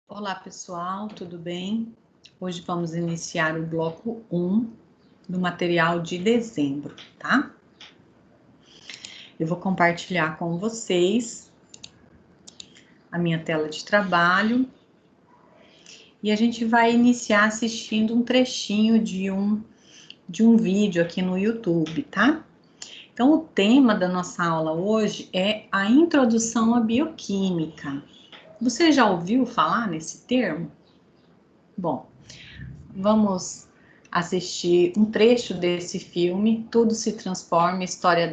Olá pessoal, tudo bem? Hoje vamos iniciar o bloco 1 do material de dezembro, tá? Eu vou compartilhar com vocês a minha tela de trabalho e a gente vai iniciar assistindo um trechinho de um vídeo aqui no YouTube, tá? Então, o tema da nossa aula hoje é a introdução à bioquímica. Você já ouviu falar nesse termo? Bom, vamos assistir um trecho desse filme, Tudo se Transforma, História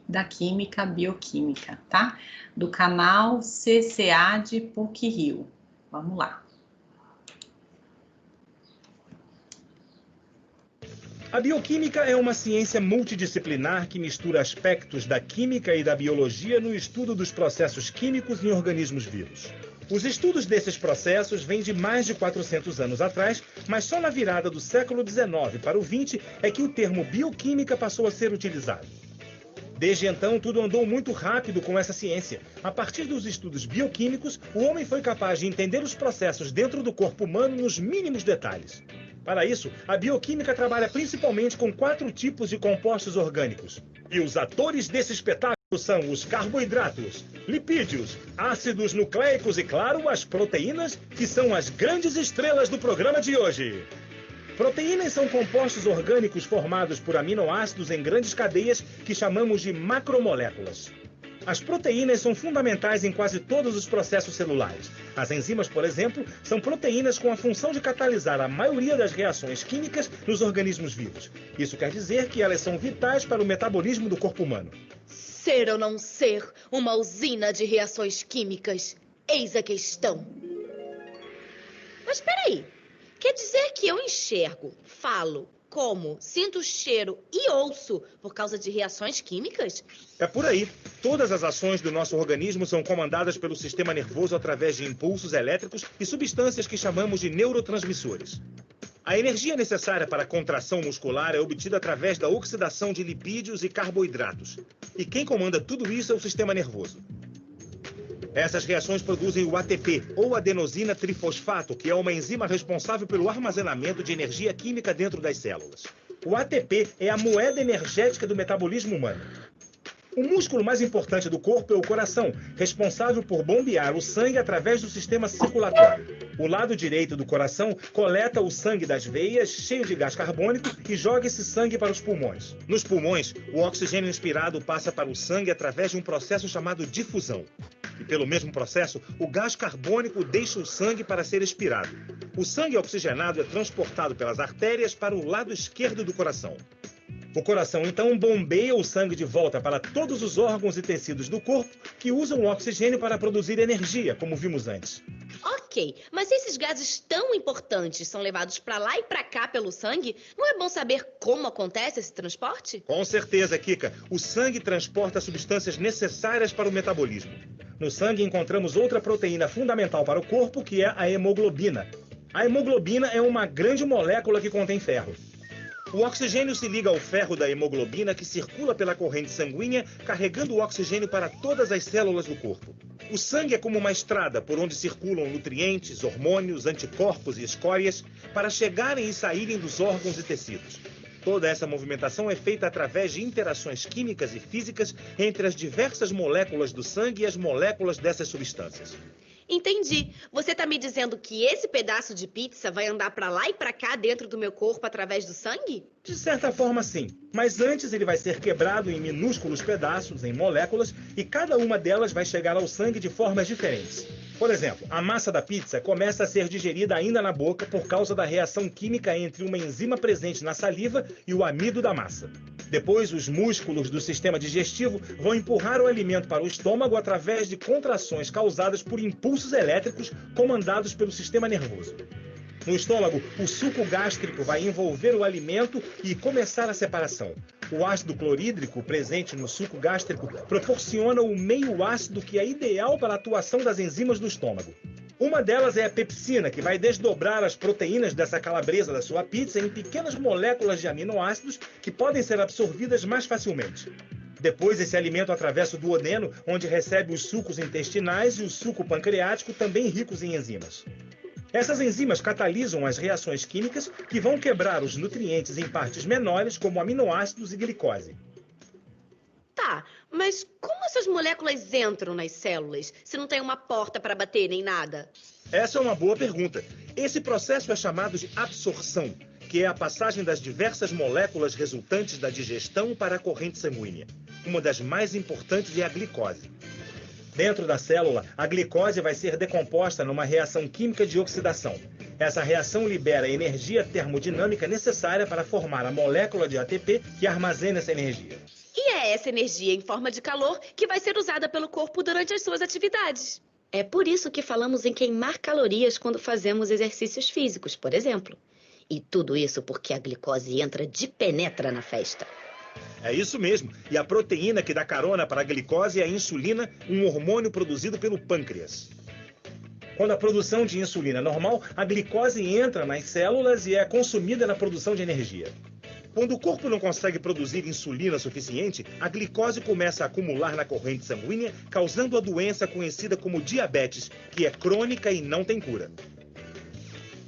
da Química, Bioquímica, tá? Do canal CCA de PUC-Rio. Vamos lá. A bioquímica é uma ciência multidisciplinar que mistura aspectos da química e da biologia no estudo dos processos químicos em organismos vivos. Os estudos desses processos vêm de mais de 400 anos atrás, mas só na virada do século XIX para o XX é que o termo bioquímica passou a ser utilizado. Desde então, tudo andou muito rápido com essa ciência. A partir dos estudos bioquímicos, o homem foi capaz de entender os processos dentro do corpo humano nos mínimos detalhes. Para isso, a bioquímica trabalha principalmente com 4 tipos de compostos orgânicos. E os atores desse espetáculo são os carboidratos, lipídios, ácidos nucleicos e, claro, as proteínas, que são as grandes estrelas do programa de hoje. Proteínas são compostos orgânicos formados por aminoácidos em grandes cadeias que chamamos de macromoléculas. As proteínas são fundamentais em quase todos os processos celulares. As enzimas, por exemplo, são proteínas com a função de catalisar a maioria das reações químicas nos organismos vivos. Isso quer dizer que elas são vitais para o metabolismo do corpo humano. Ser ou não ser uma usina de reações químicas? Eis a questão. Mas espera aí. Quer dizer que eu enxergo, falo, como, sinto cheiro e ouço por causa de reações químicas? É por aí. Todas as ações do nosso organismo são comandadas pelo sistema nervoso através de impulsos elétricos e substâncias que chamamos de neurotransmissores. A energia necessária para a contração muscular é obtida através da oxidação de lipídios e carboidratos. E quem comanda tudo isso é o sistema nervoso. Essas reações produzem o ATP, ou adenosina trifosfato, que é uma enzima responsável pelo armazenamento de energia química dentro das células. O ATP é a moeda energética do metabolismo humano. O músculo mais importante do corpo é o coração, responsável por bombear o sangue através do sistema circulatório. O lado direito do coração coleta o sangue das veias, cheio de gás carbônico, e joga esse sangue para os pulmões. Nos pulmões, o oxigênio inspirado passa para o sangue através de um processo chamado difusão. E pelo mesmo processo, o gás carbônico deixa o sangue para ser expirado. O sangue oxigenado é transportado pelas artérias para o lado esquerdo do coração. O coração, então, bombeia o sangue de volta para todos os órgãos e tecidos do corpo que usam o oxigênio para produzir energia, como vimos antes. Ok, mas esses gases tão importantes são levados para lá e para cá pelo sangue? Não é bom saber como acontece esse transporte? Com certeza, Kika. O sangue transporta substâncias necessárias para o metabolismo. No sangue encontramos outra proteína fundamental para o corpo, que é a hemoglobina. A hemoglobina é uma grande molécula que contém ferro. O oxigênio se liga ao ferro da hemoglobina, que circula pela corrente sanguínea, carregando o oxigênio para todas as células do corpo. O sangue é como uma estrada por onde circulam nutrientes, hormônios, anticorpos e escórias para chegarem e saírem dos órgãos e tecidos. Toda essa movimentação é feita através de interações químicas e físicas entre as diversas moléculas do sangue e as moléculas dessas substâncias. Entendi. Você está me dizendo que esse pedaço de pizza vai andar para lá e para cá dentro do meu corpo através do sangue? De certa forma, sim. Mas antes ele vai ser quebrado em minúsculos pedaços, em moléculas, e cada uma delas vai chegar ao sangue de formas diferentes. Por exemplo, a massa da pizza começa a ser digerida ainda na boca por causa da reação química entre uma enzima presente na saliva e o amido da massa. Depois, os músculos do sistema digestivo vão empurrar o alimento para o estômago através de contrações causadas por impulsos elétricos comandados pelo sistema nervoso. No estômago, o suco gástrico vai envolver o alimento e começar a separação. O ácido clorídrico presente no suco gástrico proporciona o meio ácido que é ideal para a atuação das enzimas do estômago. Uma delas é a pepsina, que vai desdobrar as proteínas dessa calabresa da sua pizza em pequenas moléculas de aminoácidos que podem ser absorvidas mais facilmente. Depois, esse alimento atravessa o duodeno, onde recebe os sucos intestinais e o suco pancreático, também ricos em enzimas. Essas enzimas catalisam as reações químicas que vão quebrar os nutrientes em partes menores, como aminoácidos e glicose. Tá, mas como essas moléculas entram nas células se não tem uma porta para bater nem nada? Essa é uma boa pergunta. Esse processo é chamado de absorção, que é a passagem das diversas moléculas resultantes da digestão para a corrente sanguínea. Uma das mais importantes é a glicose. Dentro da célula, a glicose vai ser decomposta numa reação química de oxidação. Essa reação libera a energia termodinâmica necessária para formar a molécula de ATP que armazena essa energia. E é essa energia em forma de calor que vai ser usada pelo corpo durante as suas atividades. É por isso que falamos em queimar calorias quando fazemos exercícios físicos, por exemplo. E tudo isso porque a glicose entra de penetra na festa. É isso mesmo. E a proteína que dá carona para a glicose é a insulina, um hormônio produzido pelo pâncreas. Quando a produção de insulina é normal, a glicose entra nas células e é consumida na produção de energia. Quando o corpo não consegue produzir insulina suficiente, a glicose começa a acumular na corrente sanguínea, causando a doença conhecida como diabetes, que é crônica e não tem cura.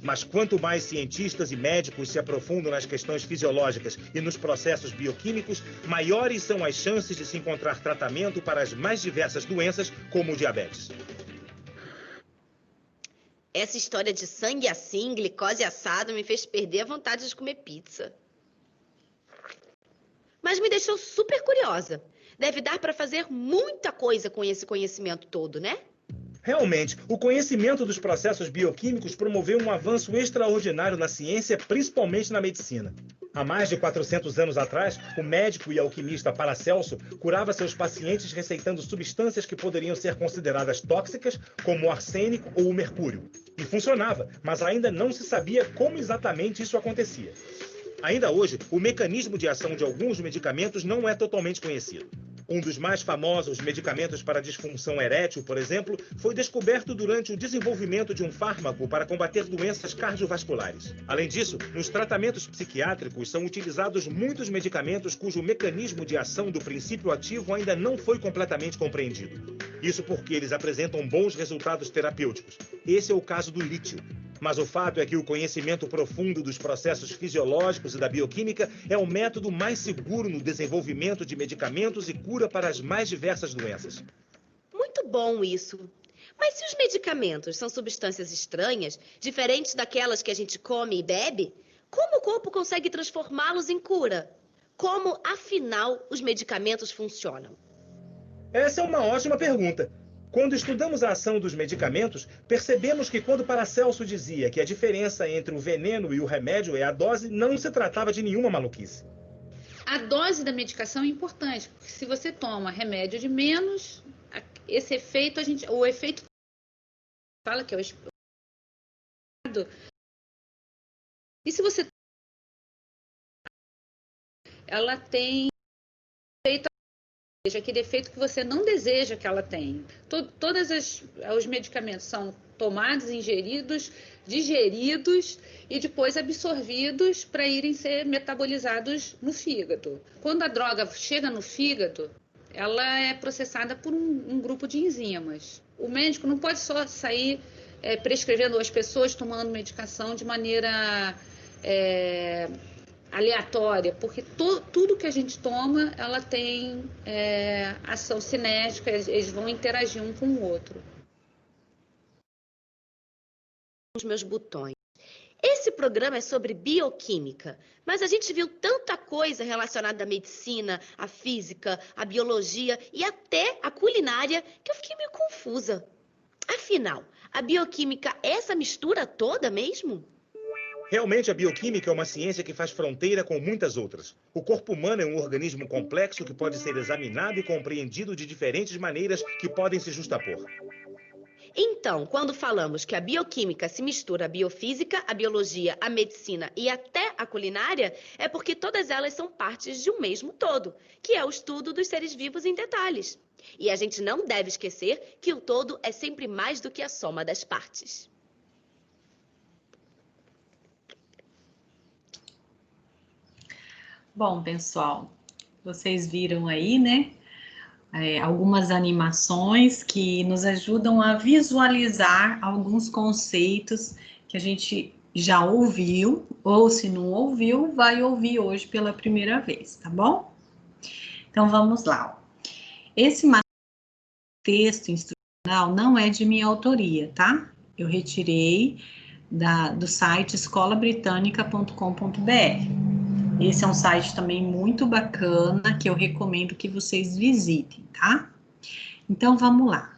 Mas quanto mais cientistas e médicos se aprofundam nas questões fisiológicas e nos processos bioquímicos, maiores são as chances de se encontrar tratamento para as mais diversas doenças, como o diabetes. Essa história de sangue assim, glicose assada, me fez perder a vontade de comer pizza. Mas me deixou super curiosa. Deve dar para fazer muita coisa com esse conhecimento todo, né? Realmente, o conhecimento dos processos bioquímicos promoveu um avanço extraordinário na ciência, principalmente na medicina. Há mais de 400 anos atrás, o médico e alquimista Paracelso curava seus pacientes receitando substâncias que poderiam ser consideradas tóxicas, como o arsênico ou o mercúrio. E funcionava, mas ainda não se sabia como exatamente isso acontecia. Ainda hoje, o mecanismo de ação de alguns medicamentos não é totalmente conhecido. Um dos mais famosos medicamentos para disfunção erétil, por exemplo, foi descoberto durante o desenvolvimento de um fármaco para combater doenças cardiovasculares. Além disso, nos tratamentos psiquiátricos são utilizados muitos medicamentos cujo mecanismo de ação do princípio ativo ainda não foi completamente compreendido. Isso porque eles apresentam bons resultados terapêuticos. Esse é o caso do lítio. Mas o fato é que o conhecimento profundo dos processos fisiológicos e da bioquímica é o método mais seguro no desenvolvimento de medicamentos e cura para as mais diversas doenças. Muito bom isso. Mas se os medicamentos são substâncias estranhas, diferentes daquelas que a gente come e bebe, como o corpo consegue transformá-los em cura? Como, afinal, os medicamentos funcionam? Essa é uma ótima pergunta. Quando estudamos a ação dos medicamentos, percebemos que quando Paracelso dizia que a diferença entre o veneno e o remédio é a dose, não se tratava de nenhuma maluquice. A dose da medicação é importante, porque se você toma remédio de menos, esse efeito, o efeito fala que é o esperado. E se você ela tem efeito, seja aquele efeito que você não deseja que ela tenha. Todos os medicamentos são tomados, ingeridos, digeridos e depois absorvidos para irem ser metabolizados no fígado. Quando a droga chega no fígado, ela é processada por um grupo de enzimas. O médico não pode só sair prescrevendo as pessoas tomando medicação de maneira aleatória, porque tudo que a gente toma, ela tem ação cinética, eles vão interagir um com o outro. Os meus botões. Esse programa é sobre bioquímica, mas a gente viu tanta coisa relacionada à medicina, à física, à biologia e até à culinária que eu fiquei meio confusa. Afinal, a bioquímica é essa mistura toda mesmo? Realmente, a bioquímica é uma ciência que faz fronteira com muitas outras. O corpo humano é um organismo complexo que pode ser examinado e compreendido de diferentes maneiras que podem se justapor. Então, quando falamos que a bioquímica se mistura à biofísica, à biologia, à medicina e até à culinária, é porque todas elas são partes de um mesmo todo, que é o estudo dos seres vivos em detalhes. E a gente não deve esquecer que o todo é sempre mais do que a soma das partes. Bom, pessoal, vocês viram aí, né? Algumas animações que nos ajudam a visualizar alguns conceitos que a gente já ouviu, ou se não ouviu, vai ouvir hoje pela primeira vez, tá bom? Então, vamos lá. Esse texto instrucional não é de minha autoria, tá? Eu retirei do site escolabritânica.com.br. Esse é um site também muito bacana, que eu recomendo que vocês visitem, tá? Então, vamos lá.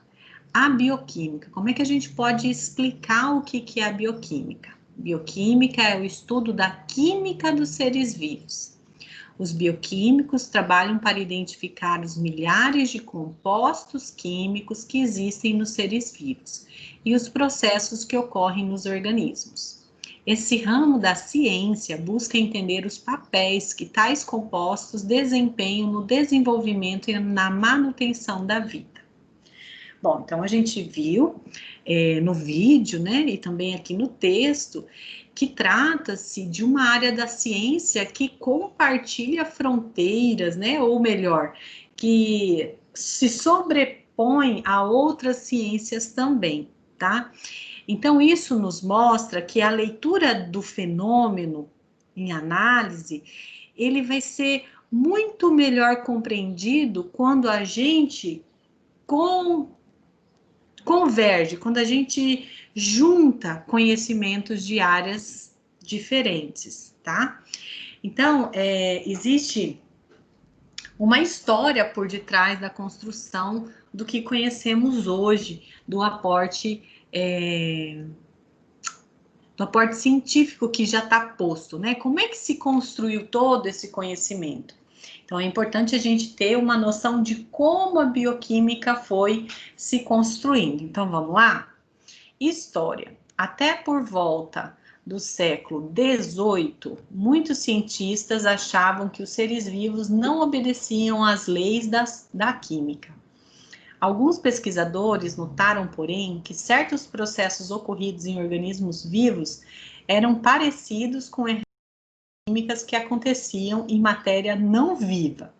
A bioquímica, como é que a gente pode explicar o que é a bioquímica? Bioquímica é o estudo da química dos seres vivos. Os bioquímicos trabalham para identificar os milhares de compostos químicos que existem nos seres vivos e os processos que ocorrem nos organismos. Esse ramo da ciência busca entender os papéis que tais compostos desempenham no desenvolvimento e na manutenção da vida. Bom, então a gente viu no vídeo, né, e também aqui no texto, que trata-se de uma área da ciência que compartilha fronteiras, né, ou melhor, que se sobrepõe a outras ciências também, tá? Então, isso nos mostra que a leitura do fenômeno em análise, ele vai ser muito melhor compreendido quando a gente converge, quando a gente junta conhecimentos de áreas diferentes, tá? Então, existe uma história por detrás da construção do que conhecemos hoje, do aporte científico que já está posto, né? Como é que se construiu todo esse conhecimento? Então, é importante a gente ter uma noção de como a bioquímica foi se construindo. Então, vamos lá? História. Até por volta do século XVIII, muitos cientistas achavam que os seres vivos não obedeciam às leis da química. Alguns pesquisadores notaram, porém, que certos processos ocorridos em organismos vivos eram parecidos com químicas que aconteciam em matéria não viva.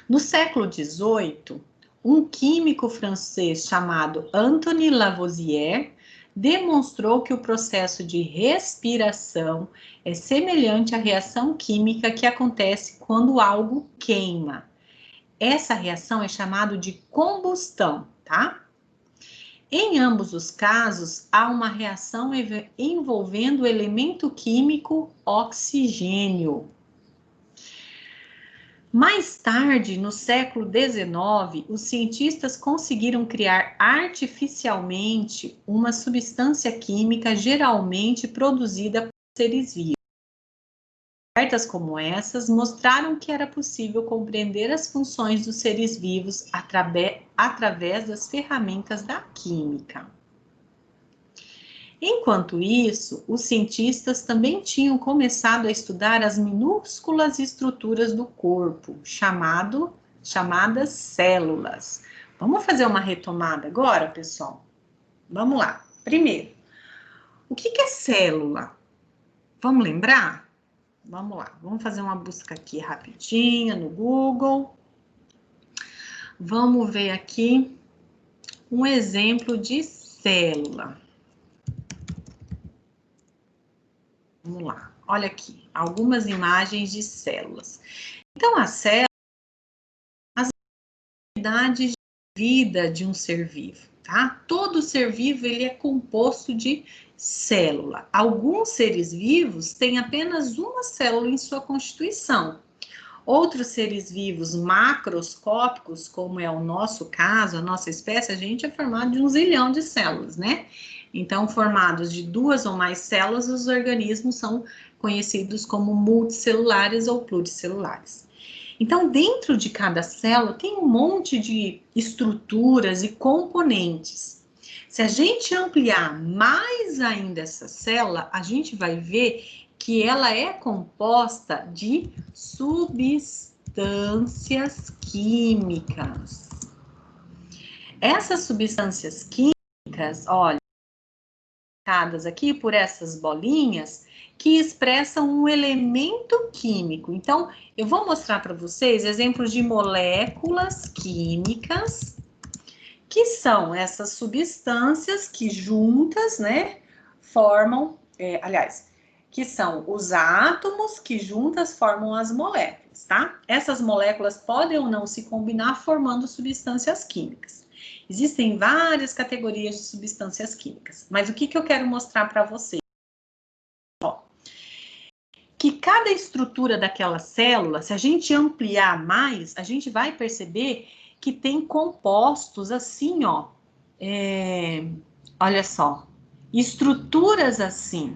No século XVIII, um químico francês chamado Antoine Lavoisier demonstrou que o processo de respiração é semelhante à reação química que acontece quando algo queima. Essa reação é chamada de combustão, tá? Em ambos os casos, há uma reação envolvendo o elemento químico oxigênio. Mais tarde, no século XIX, os cientistas conseguiram criar artificialmente uma substância química geralmente produzida por seres vivos. Descobertas como essas mostraram que era possível compreender as funções dos seres vivos através das ferramentas da química. Enquanto isso, os cientistas também tinham começado a estudar as minúsculas estruturas do corpo, chamadas células. Vamos fazer uma retomada agora, pessoal? Vamos lá. Primeiro, o que é célula? Vamos lembrar? Vamos lá, vamos fazer uma busca aqui rapidinha no Google. Vamos ver aqui um exemplo de célula. Vamos lá, olha aqui, algumas imagens de células. Então, a célula é as unidades de vida de um ser vivo, tá? Todo ser vivo, ele é composto de célula. Alguns seres vivos têm apenas uma célula em sua constituição. Outros seres vivos macroscópicos, como é o nosso caso, a nossa espécie, a gente é formado de 1 zilhão de células, né? Então, formados de 2 ou mais células, os organismos são conhecidos como multicelulares ou pluricelulares. Então, dentro de cada célula tem um monte de estruturas e componentes. Se a gente ampliar mais ainda essa célula, a gente vai ver que ela é composta de substâncias químicas. Essas substâncias químicas, olha, marcadas aqui por essas bolinhas, que expressam um elemento químico. Então, eu vou mostrar para vocês exemplos de moléculas químicas, que são essas substâncias que juntas, né, formam, que são os átomos que juntas formam as moléculas, tá? Essas moléculas podem ou não se combinar formando substâncias químicas. Existem várias categorias de substâncias químicas, mas o que eu quero mostrar para vocês? Ó, que cada estrutura daquela célula, se a gente ampliar mais, a gente vai perceber que tem compostos assim, ó, olha só, estruturas assim.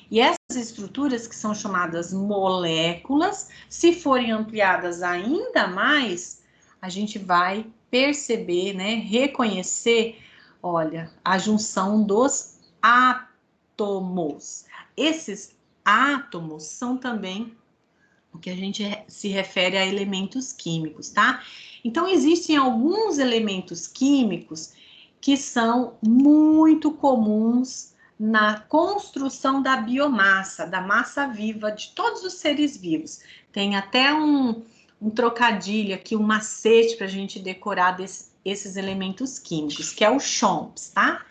E essas estruturas que são chamadas moléculas, se forem ampliadas ainda mais, a gente vai perceber, né, reconhecer, olha, a junção dos átomos. Esses átomos são também o que a gente se refere a elementos químicos, tá? Então, existem alguns elementos químicos que são muito comuns na construção da biomassa, da massa viva de todos os seres vivos. Tem até um trocadilho aqui, um macete para a gente decorar esses elementos químicos, que é o CHOMPS, tá?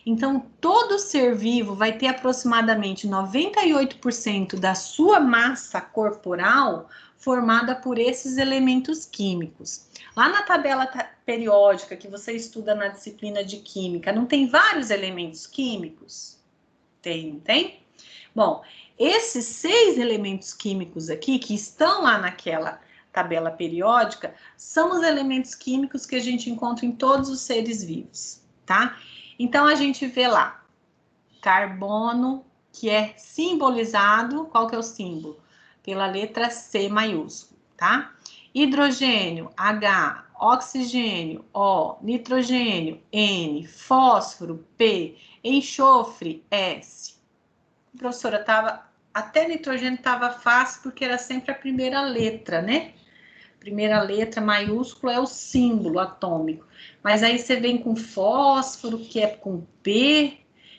Então, todo ser vivo vai ter aproximadamente 98% da sua massa corporal formada por esses elementos químicos. Lá na tabela periódica que você estuda na disciplina de química, não tem vários elementos químicos? Tem, não tem? Bom, esses 6 elementos químicos aqui, que estão lá naquela tabela periódica, são os elementos químicos que a gente encontra em todos os seres vivos, tá? Então, a gente vê lá, carbono, que é simbolizado, qual que é o símbolo? Pela letra C maiúsculo, tá? Hidrogênio, H, oxigênio, O, nitrogênio, N, fósforo, P, enxofre, S. A professora até nitrogênio estava fácil, porque era sempre a primeira letra, né? Primeira letra maiúscula é o símbolo atômico. Mas aí você vem com fósforo, que é com P,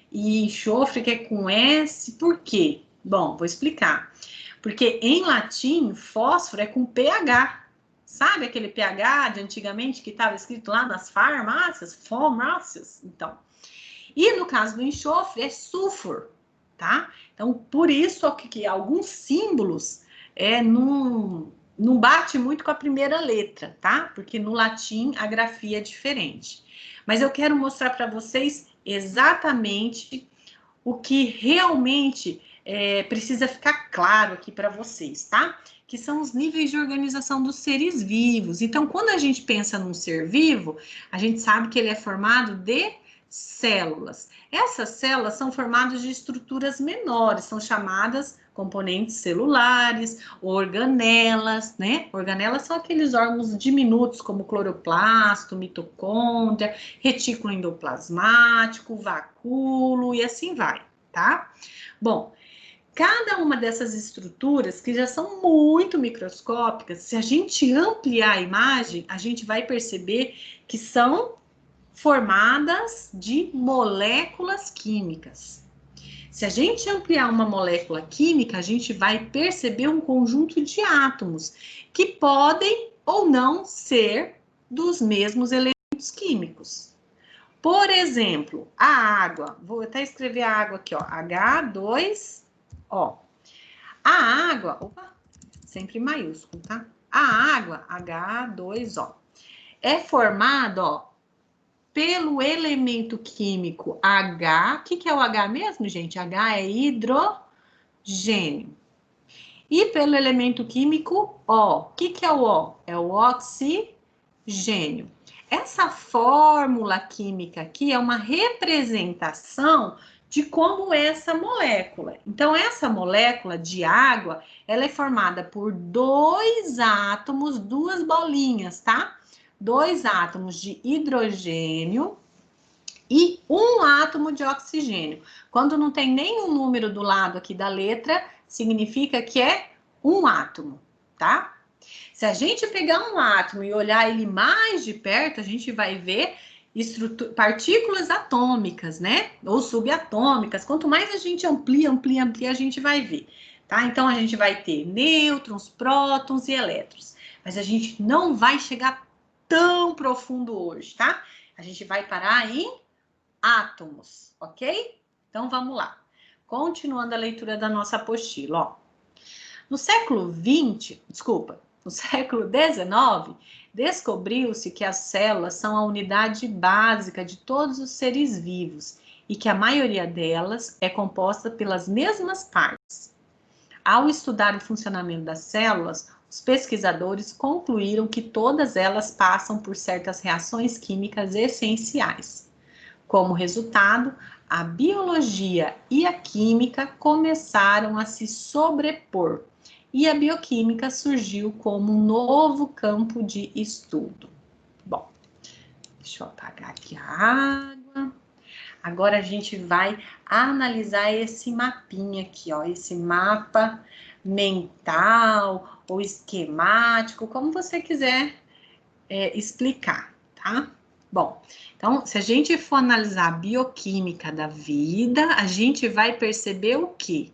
e enxofre, que é com S. Por quê? Bom, vou explicar. Porque em latim, fósforo é com pH. Sabe aquele pH de antigamente que estava escrito lá nas farmácias? Farmácias? Então. E no caso do enxofre, é sulfur, tá? Então, por isso que alguns símbolos não bate muito com a primeira letra, tá? Porque no latim a grafia é diferente. Mas eu quero mostrar para vocês exatamente o que realmente precisa ficar claro aqui para vocês, tá? Que são os níveis de organização dos seres vivos. Então, quando a gente pensa num ser vivo, a gente sabe que ele é formado de células. Essas células são formadas de estruturas menores, são chamadas componentes celulares, organelas, né? Organelas são aqueles órgãos diminutos, como cloroplasto, mitocôndria, retículo endoplasmático, vacúolo e assim vai, tá? Bom, cada uma dessas estruturas, que já são muito microscópicas, se a gente ampliar a imagem, a gente vai perceber que são formadas de moléculas químicas. Se a gente ampliar uma molécula química, a gente vai perceber um conjunto de átomos que podem ou não ser dos mesmos elementos químicos. Por exemplo, a água, vou até escrever a água aqui, ó, H2O. A água, opa, sempre maiúsculo, tá? A água, H2O, é formada, ó, pelo elemento químico H. O que é o H mesmo, gente? H é hidrogênio. E pelo elemento químico O. O que é o O? É o oxigênio. Essa fórmula química aqui é uma representação de como é essa molécula. Então, essa molécula de água, ela é formada por 2 átomos, 2 bolinhas, tá? 2 átomos de hidrogênio e 1 átomo de oxigênio. Quando não tem nenhum número do lado aqui da letra, significa que é 1 átomo, tá? Se a gente pegar um átomo e olhar ele mais de perto, a gente vai ver partículas atômicas, né? Ou subatômicas. Quanto mais a gente amplia, a gente vai ver, tá? Então, a gente vai ter nêutrons, prótons e elétrons. Mas a gente não vai chegar tão profundo hoje, tá? A gente vai parar em átomos, ok? Então, vamos lá. Continuando a leitura da nossa apostila, ó. No século XIX, descobriu-se que as células são a unidade básica de todos os seres vivos e que a maioria delas é composta pelas mesmas partes. Ao estudar o funcionamento das células, os pesquisadores concluíram que todas elas passam por certas reações químicas essenciais. Como resultado, a biologia e a química começaram a se sobrepor e a bioquímica surgiu como um novo campo de estudo. Bom, deixa eu apagar aqui a água. Agora a gente vai analisar esse mapinha aqui, ó, esse mapa mental ou esquemático, como você quiser explicar, tá? Bom, então, se a gente for analisar a bioquímica da vida, a gente vai perceber o quê?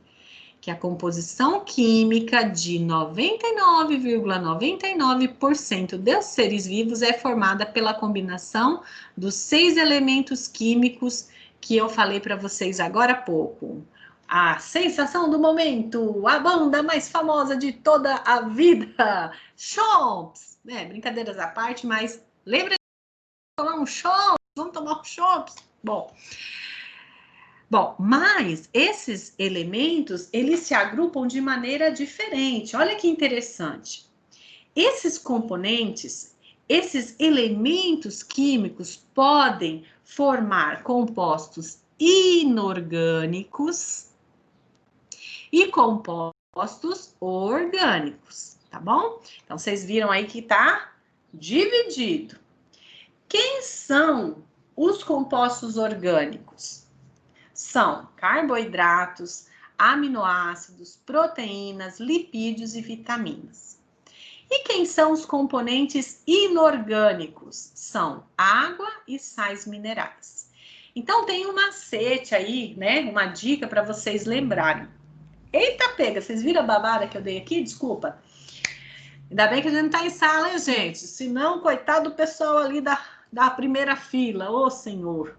Que a composição química de 99,99% dos seres vivos é formada pela combinação dos 6 elementos químicos que eu falei para vocês agora há pouco. A sensação do momento, a banda mais famosa de toda a vida, Chomps, né? Brincadeiras à parte, mas lembra de tomar um Chomps? Vamos tomar um Chomps? Bom, mas esses elementos, eles se agrupam de maneira diferente. Olha que interessante. Esses componentes, esses elementos químicos podem formar compostos inorgânicos e compostos orgânicos, tá bom? Então, vocês viram aí que tá dividido. Quem são os compostos orgânicos? São carboidratos, aminoácidos, proteínas, lipídios e vitaminas. E quem são os componentes inorgânicos? São água e sais minerais. Então, tem um macete aí, né? Uma dica para vocês lembrarem. Eita, pega! Vocês viram a babada que eu dei aqui? Desculpa. Ainda bem que a gente não tá em sala, hein, gente? Senão, coitado do pessoal ali da primeira fila. Ô, Senhor!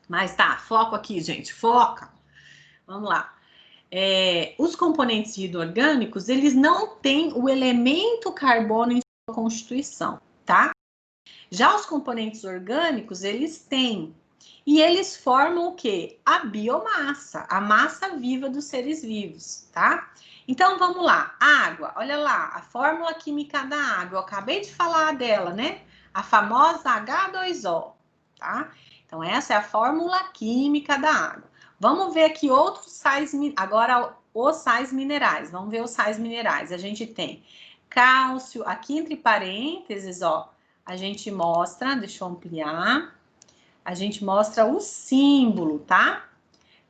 Mas tá, foco aqui, gente, foca. Vamos lá. Os componentes inorgânicos, eles não têm o elemento carbono em sua constituição, tá? Já os componentes orgânicos, eles têm. E eles formam o quê? A biomassa, a massa viva dos seres vivos, tá? Então, vamos lá. Água, olha lá, a fórmula química da água. Eu acabei de falar dela, né? A famosa H2O, tá? Então, essa é a fórmula química da água. Vamos ver aqui outros sais, agora os sais minerais. Vamos ver os sais minerais. A gente tem cálcio, aqui entre parênteses, ó, a gente mostra, deixa eu ampliar, a gente mostra o símbolo, tá?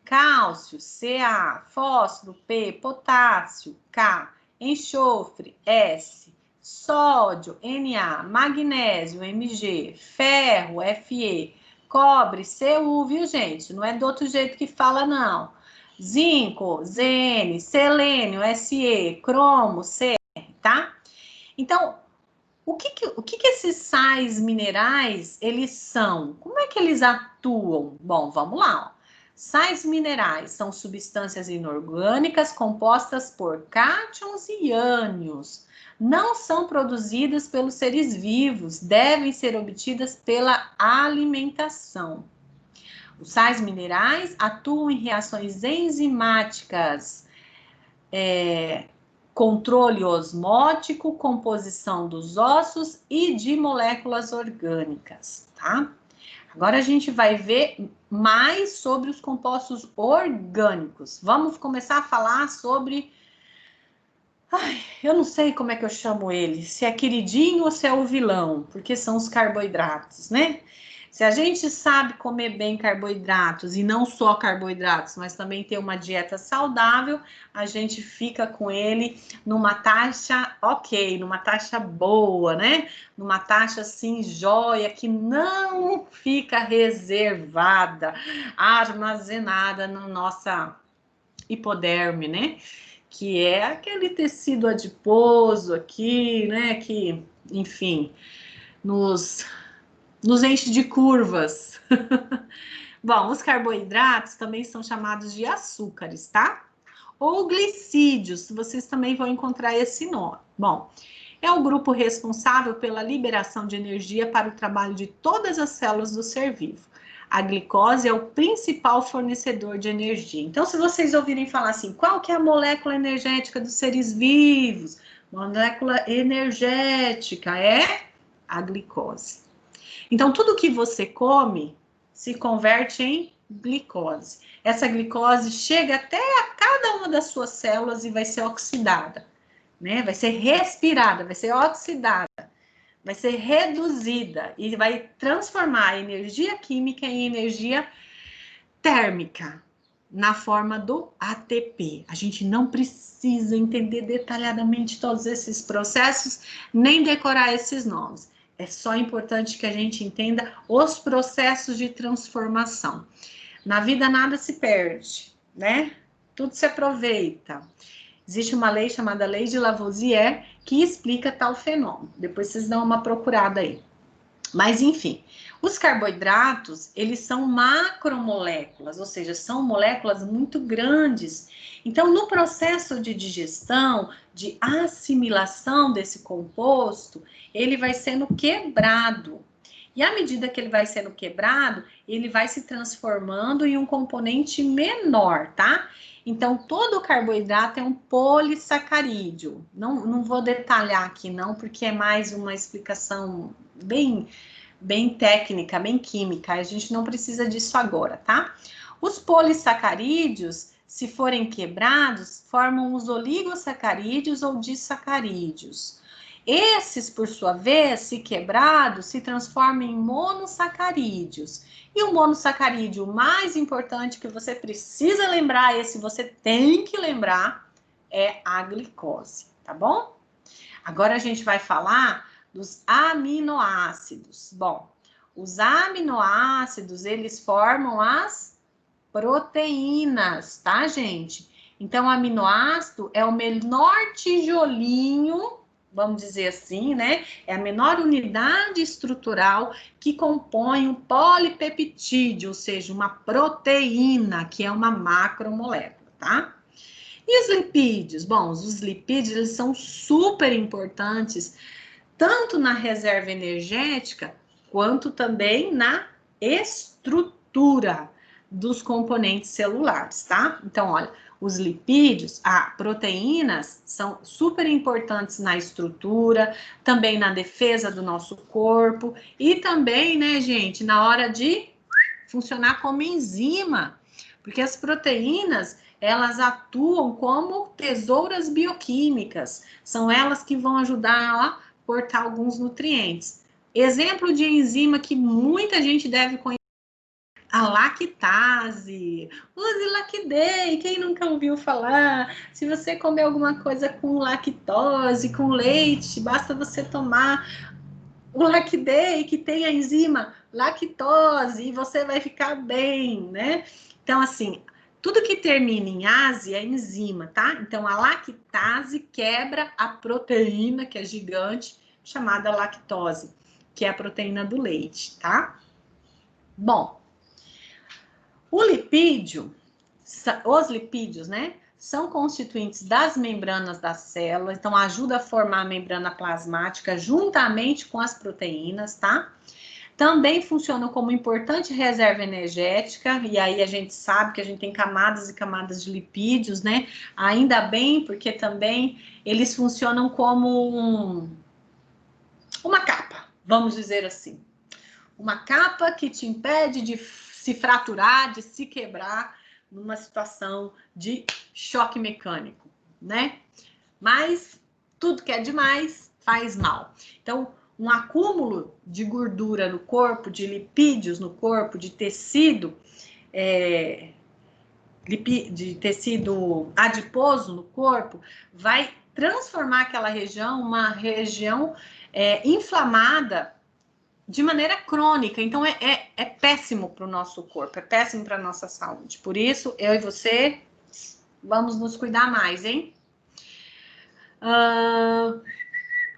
Cálcio, Ca, fósforo, P, potássio, K, enxofre, S, sódio, Na, magnésio, Mg, ferro, Fe, cobre, Cu, viu, gente? Não é do outro jeito que fala, não. Zinco, Zn, selênio, Se, cromo, Cr, tá? Então, o que esses sais minerais, eles são? Como é que eles atuam? Bom, vamos lá, ó. Sais minerais são substâncias inorgânicas compostas por cátions e ânions. Não são produzidas pelos seres vivos, devem ser obtidas pela alimentação. Os sais minerais atuam em reações enzimáticas, controle osmótico, composição dos ossos e de moléculas orgânicas, tá? Agora a gente vai ver mais sobre os compostos orgânicos. Vamos começar a falar sobre... eu não sei como é que eu chamo ele, se é queridinho ou se é o vilão, porque são os carboidratos, né? Se a gente sabe comer bem carboidratos, e não só carboidratos, mas também ter uma dieta saudável, a gente fica com ele numa taxa ok, numa taxa boa, né? Numa taxa assim, joia, que não fica reservada, armazenada na nossa hipoderme, né? Que é aquele tecido adiposo aqui, né? Que, enfim, nos enche de curvas. Bom, os carboidratos também são chamados de açúcares, tá? Ou glicídios, vocês também vão encontrar esse nome. Bom, é o grupo responsável pela liberação de energia para o trabalho de todas as células do ser vivo. A glicose é o principal fornecedor de energia. Então, se vocês ouvirem falar assim, qual que é a molécula energética dos seres vivos? Molécula energética é a glicose. Então, tudo que você come se converte em glicose. Essa glicose chega até a cada uma das suas células e vai ser oxidada, né? Vai ser respirada, vai ser oxidada, vai ser reduzida e vai transformar a energia química em energia térmica na forma do ATP. A gente não precisa entender detalhadamente todos esses processos, nem decorar esses nomes. É só importante que a gente entenda os processos de transformação. Na vida nada se perde, né? Tudo se aproveita. Existe uma lei chamada Lei de Lavoisier que explica tal fenômeno. Depois vocês dão uma procurada aí. Mas, enfim, os carboidratos, eles são macromoléculas, ou seja, são moléculas muito grandes. Então, no processo de digestão, de assimilação desse composto, ele vai sendo quebrado. E à medida que ele vai sendo quebrado, ele vai se transformando em um componente menor, tá? Então, todo carboidrato é um polissacarídeo. Não vou detalhar aqui, não, porque é mais uma explicação bem técnica, bem química. A gente não precisa disso agora, tá? Os polissacarídeos, se forem quebrados, formam os oligosacarídeos ou disacarídeos. Esses, por sua vez, se quebrados, se transformam em monossacarídeos. E o monossacarídeo mais importante que você precisa lembrar, esse você tem que lembrar, é a glicose, tá bom? Agora a gente vai falar dos aminoácidos. Bom, os aminoácidos, eles formam as proteínas, tá, gente? Então, o aminoácido é o menor tijolinho, vamos dizer assim, né? É a menor unidade estrutural que compõe um polipeptídeo, ou seja, uma proteína, que é uma macromolécula, tá? E os lipídios? Bom, os lipídios, eles são super importantes, tanto na reserva energética, quanto também na estrutura dos componentes celulares, tá? Então, olha, os lipídios, proteínas, são super importantes na estrutura, também na defesa do nosso corpo e também, né, gente, na hora de funcionar como enzima, porque as proteínas, elas atuam como tesouras bioquímicas, são elas que vão ajudar a cortar alguns nutrientes. Exemplo de enzima que muita gente deve conhecer, a lactase. Use Lactday, quem nunca ouviu falar? Se você comer alguma coisa com lactose, com leite, basta você tomar o Lactday, que tem a enzima lactose, e você vai ficar bem, né? Então, assim, tudo que termina em ase é enzima, tá? Então, a lactase quebra a proteína, que é gigante, chamada lactose, que é a proteína do leite, tá? Bom, os lipídios, né, são constituintes das membranas da célula, então ajuda a formar a membrana plasmática juntamente com as proteínas, tá? Também funcionam como importante reserva energética, e aí a gente sabe que a gente tem camadas e camadas de lipídios, né? Ainda bem, porque também eles funcionam como uma capa, vamos dizer assim. Uma capa que te impede de se fraturar, de se quebrar numa situação de choque mecânico, né? Mas tudo que é demais faz mal. Então, um acúmulo de gordura no corpo, de lipídios no corpo, de tecido adiposo no corpo, vai transformar aquela região uma região inflamada de maneira crônica. Então, é péssimo para o nosso corpo, é péssimo para a nossa saúde. Por isso, eu e você vamos nos cuidar mais, hein?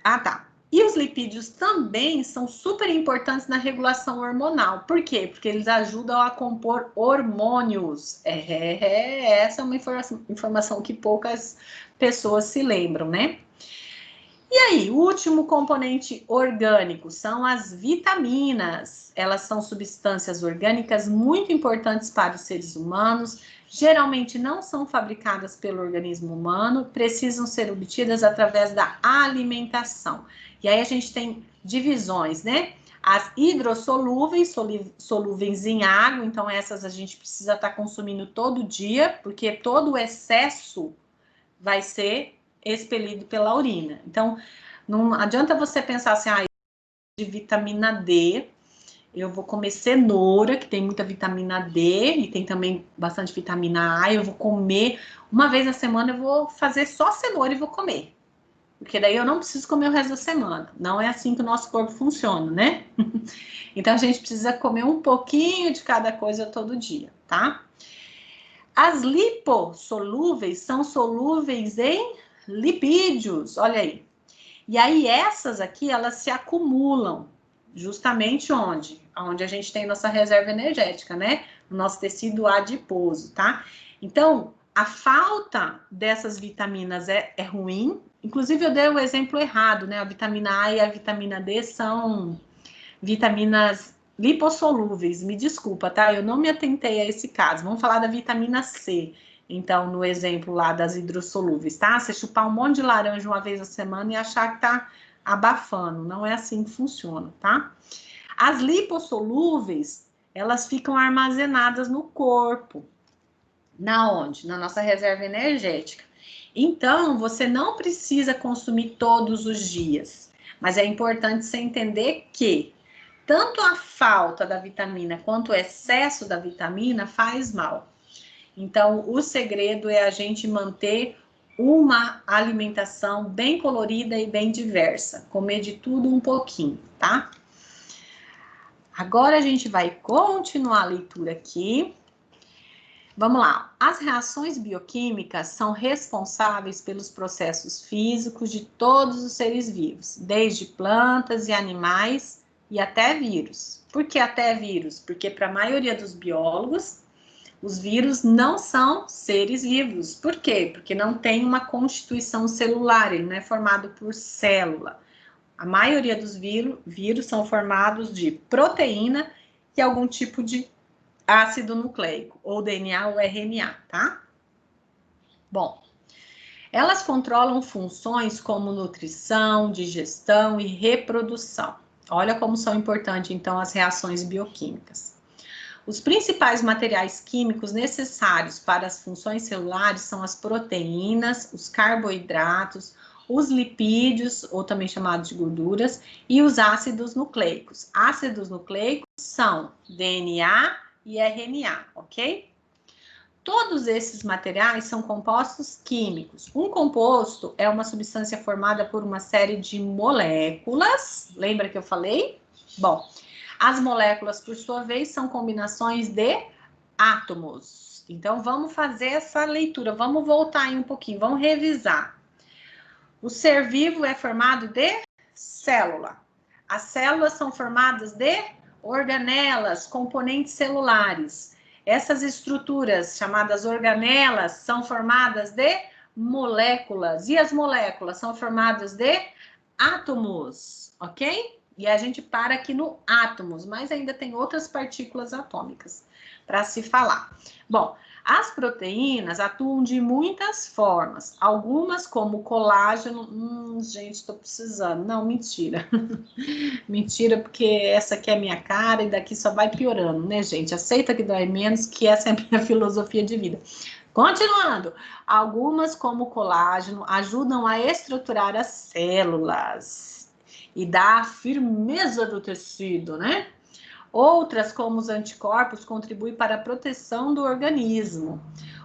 Tá. E os lipídios também são super importantes na regulação hormonal. Por quê? Porque eles ajudam a compor hormônios. Essa é uma informação que poucas pessoas se lembram, né? E aí, o último componente orgânico são as vitaminas. Elas são substâncias orgânicas muito importantes para os seres humanos, geralmente não são fabricadas pelo organismo humano, precisam ser obtidas através da alimentação. E aí a gente tem divisões, né? As hidrossolúveis, solúveis em água, então essas a gente precisa estar consumindo todo dia, porque todo o excesso vai ser expelido pela urina. Então, não adianta você pensar assim, de vitamina D, eu vou comer cenoura, que tem muita vitamina D, e tem também bastante vitamina A, eu vou comer, uma vez na semana eu vou fazer só cenoura e vou comer. Porque daí eu não preciso comer o resto da semana. Não é assim que o nosso corpo funciona, né? Então, a gente precisa comer um pouquinho de cada coisa todo dia, tá? As lipossolúveis são solúveis em lipídios, olha aí. E aí, essas aqui, elas se acumulam justamente onde? Onde a gente tem nossa reserva energética, né? No nosso tecido adiposo, tá? Então, a falta dessas vitaminas é ruim. Inclusive, eu dei o exemplo errado, né? A vitamina A e a vitamina D são vitaminas lipossolúveis. Me desculpa, tá? Eu não me atentei a esse caso. Vamos falar da vitamina C. Então, no exemplo lá das hidrossolúveis, tá? Você chupar um monte de laranja uma vez a semana e achar que tá abafando. Não é assim que funciona, tá? As lipossolúveis, elas ficam armazenadas no corpo. Na onde? Na nossa reserva energética. Então, você não precisa consumir todos os dias. Mas é importante você entender que tanto a falta da vitamina quanto o excesso da vitamina faz mal. Então, o segredo é a gente manter uma alimentação bem colorida e bem diversa. Comer de tudo um pouquinho, tá? Agora a gente vai continuar a leitura aqui. Vamos lá. As reações bioquímicas são responsáveis pelos processos físicos de todos os seres vivos, desde plantas e animais e até vírus. Por que até vírus? Porque para a maioria dos biólogos, os vírus não são seres vivos. Por quê? Porque não tem uma constituição celular, ele não é formado por célula. A maioria dos vírus são formados de proteína e algum tipo de ácido nucleico, ou DNA ou RNA, tá? Bom, elas controlam funções como nutrição, digestão e reprodução. Olha como são importantes, então, as reações bioquímicas. Os principais materiais químicos necessários para as funções celulares são as proteínas, os carboidratos, os lipídios, ou também chamados de gorduras, e os ácidos nucleicos. Ácidos nucleicos são DNA e RNA, ok? Todos esses materiais são compostos químicos. Um composto é uma substância formada por uma série de moléculas. Lembra que eu falei? Bom, as moléculas, por sua vez, são combinações de átomos. Então, vamos fazer essa leitura. Vamos voltar aí um pouquinho, vamos revisar. O ser vivo é formado de célula. As células são formadas de organelas, componentes celulares. Essas estruturas, chamadas organelas, são formadas de moléculas. E as moléculas são formadas de átomos, ok? E a gente para aqui no átomos, mas ainda tem outras partículas atômicas para se falar. Bom, as proteínas atuam de muitas formas. Algumas, como colágeno, gente, estou precisando. Não, mentira. Mentira, porque essa aqui é a minha cara e daqui só vai piorando, né, gente? Aceita que dói menos, que essa é a minha filosofia de vida. Continuando, algumas, como colágeno, ajudam a estruturar as células e dar a firmeza do tecido, né? Outras, como os anticorpos, contribuem para a proteção do organismo.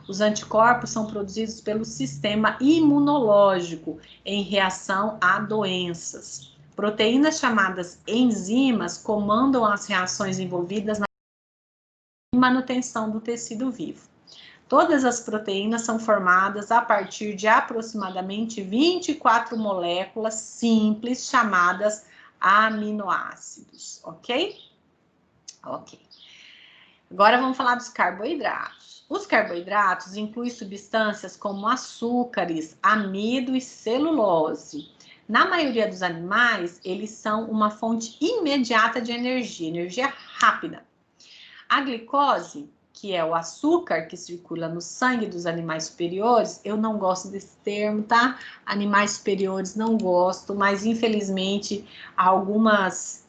Os anticorpos são produzidos pelo sistema imunológico em reação a doenças. Proteínas chamadas enzimas comandam as reações envolvidas na manutenção do tecido vivo. Todas as proteínas são formadas a partir de aproximadamente 24 moléculas simples chamadas aminoácidos, ok? Ok. Agora vamos falar dos carboidratos. Os carboidratos incluem substâncias como açúcares, amido e celulose. Na maioria dos animais, eles são uma fonte imediata de energia rápida. A glicose, que é o açúcar que circula no sangue dos animais superiores, eu não gosto desse termo, tá? Animais superiores não gosto, mas infelizmente algumas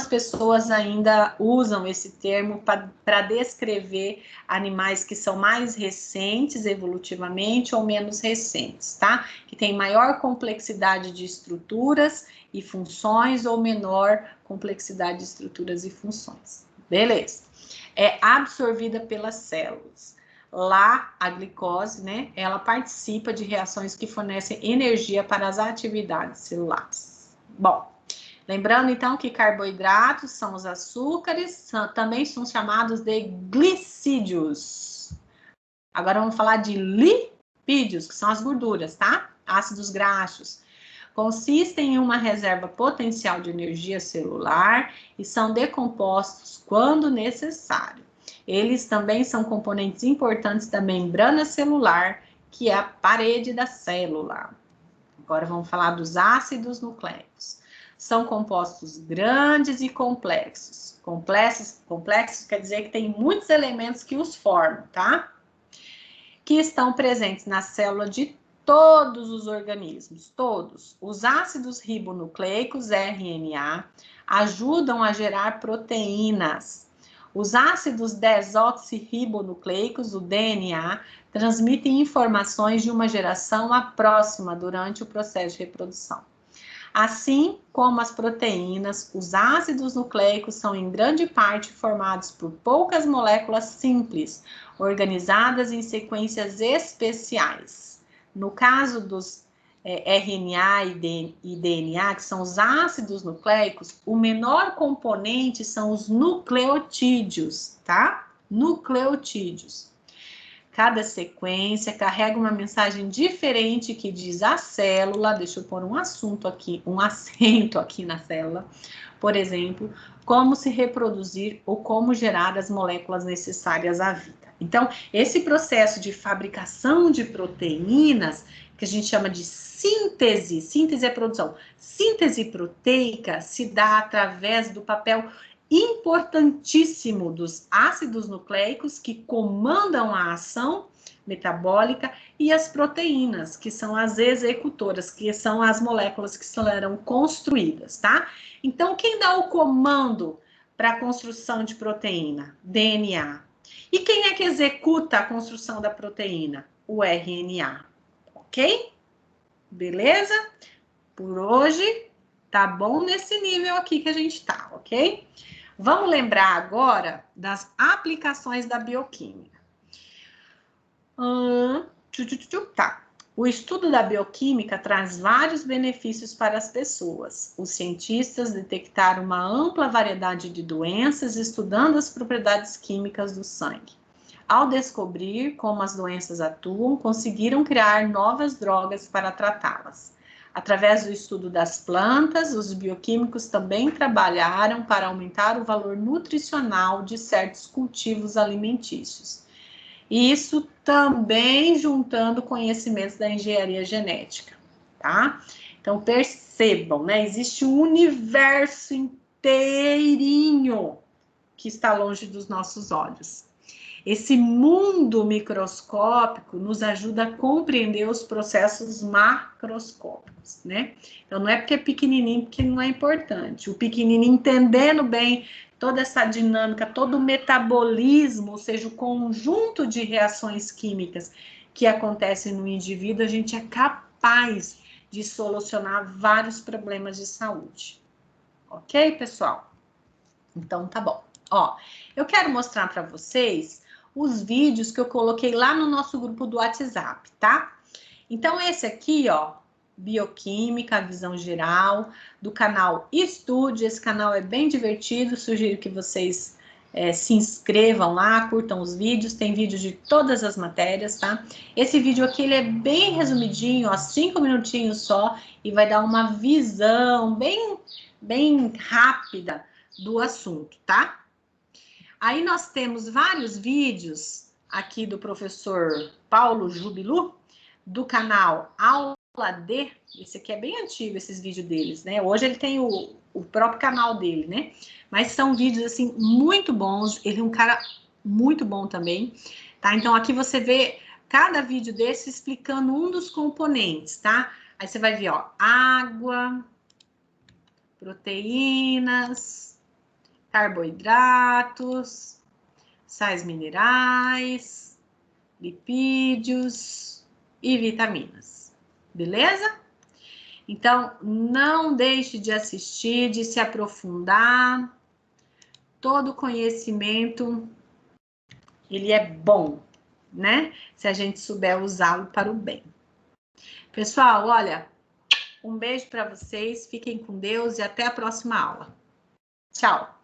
pessoas ainda usam esse termo para descrever animais que são mais recentes evolutivamente ou menos recentes, tá? Que tem maior complexidade de estruturas e funções ou menor complexidade de estruturas e funções. Beleza. É absorvida pelas células. Lá, a glicose, né, ela participa de reações que fornecem energia para as atividades celulares. Bom, lembrando, então, que carboidratos são os açúcares, também são chamados de glicídios. Agora vamos falar de lipídios, que são as gorduras, tá? Ácidos graxos. Consistem em uma reserva potencial de energia celular e são decompostos quando necessário. Eles também são componentes importantes da membrana celular, que é a parede da célula. Agora vamos falar dos ácidos nucleicos. São compostos grandes e complexos. Complexos quer dizer que tem muitos elementos que os formam, tá? Que estão presentes na célula de todos os organismos, todos. Os ácidos ribonucleicos, RNA, ajudam a gerar proteínas. Os ácidos desoxirribonucleicos, o DNA, transmitem informações de uma geração à próxima durante o processo de reprodução. Assim como as proteínas, os ácidos nucleicos são em grande parte formados por poucas moléculas simples, organizadas em sequências especiais. No caso dos RNA e DNA, que são os ácidos nucleicos, o menor componente são os nucleotídeos, tá? Nucleotídeos. Cada sequência carrega uma mensagem diferente que diz à célula, deixa eu pôr um acento aqui na célula, por exemplo, como se reproduzir ou como gerar as moléculas necessárias à vida. Então, esse processo de fabricação de proteínas, que a gente chama de síntese é produção, síntese proteica se dá através do papel importantíssimo dos ácidos nucleicos que comandam a ação metabólica e as proteínas, que são as executoras, que são as moléculas que serão construídas, tá? Então, quem dá o comando para a construção de proteína? DNA. E quem é que executa a construção da proteína? O RNA, ok? Beleza? Por hoje, tá bom nesse nível aqui que a gente tá, ok? Vamos lembrar agora das aplicações da bioquímica. Tá. O estudo da bioquímica traz vários benefícios para as pessoas. Os cientistas detectaram uma ampla variedade de doenças estudando as propriedades químicas do sangue. Ao descobrir como as doenças atuam, conseguiram criar novas drogas para tratá-las. Através do estudo das plantas, os bioquímicos também trabalharam para aumentar o valor nutricional de certos cultivos alimentícios. Isso também juntando conhecimentos da engenharia genética, tá? Então, percebam, né? Existe um universo inteirinho que está longe dos nossos olhos. Esse mundo microscópico nos ajuda a compreender os processos macroscópicos, né? Então, não é porque é pequenininho que não é importante. O pequenininho, entendendo bem toda essa dinâmica, todo o metabolismo, ou seja, o conjunto de reações químicas que acontecem no indivíduo, a gente é capaz de solucionar vários problemas de saúde. Ok, pessoal? Então, tá bom. Ó, eu quero mostrar para vocês os vídeos que eu coloquei lá no nosso grupo do WhatsApp, tá? Então, esse aqui, ó, Bioquímica, a visão geral, do canal Estude. Esse canal é bem divertido, sugiro que vocês se inscrevam lá, curtam os vídeos, tem vídeos de todas as matérias, tá? Esse vídeo aqui, ele é bem resumidinho, ó, 5 minutinhos só, e vai dar uma visão bem rápida do assunto, tá? Aí nós temos vários vídeos aqui do professor Paulo Jubilu, do canal Aula D. Esse aqui é bem antigo, esses vídeos deles, né? Hoje ele tem o próprio canal dele, né? Mas são vídeos, assim, muito bons. Ele é um cara muito bom também, tá? Então, aqui você vê cada vídeo desse explicando um dos componentes, tá? Aí você vai ver, ó, água, proteínas, carboidratos, sais minerais, lipídios e vitaminas. Beleza? Então, não deixe de assistir, de se aprofundar. Todo conhecimento, ele é bom, né? Se a gente souber usá-lo para o bem. Pessoal, olha, um beijo para vocês, fiquem com Deus e até a próxima aula. Tchau!